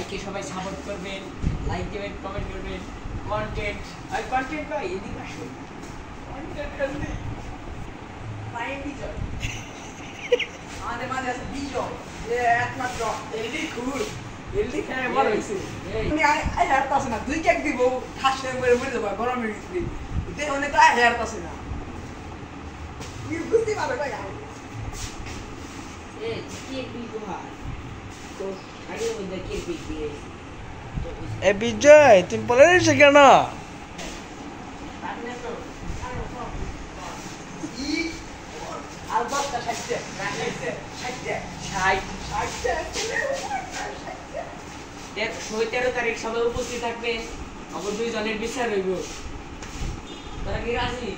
ভাইকে সবাই সাপোর্ট করবেন, লাইক দেবেন, কমেন্ট করবেন। কন্টেন্ট আর কন্টেন্ট ভাই এদিকে আসুন, কন্টেন্ট করলে পাই বিজয় আমাদের মাঝে আছে বিজয়, একমাত্র এলডি কুল, এলডি খেয়ে বড় হয়েছে। উনি আই হারতে আসে না, 2 কেক দিব ঠাস করে মরে যাবো গরমের ভিতরে, দেখে উনি তো আই হারতে আসে না, বুঝতে পারো ভাই। এ বিজয় তুমি বলে নিছো কেন? তারিখ সবাই উপস্থিত থাকবে, আমার 2 জনের বিচার হইব। তারা কি রাজি?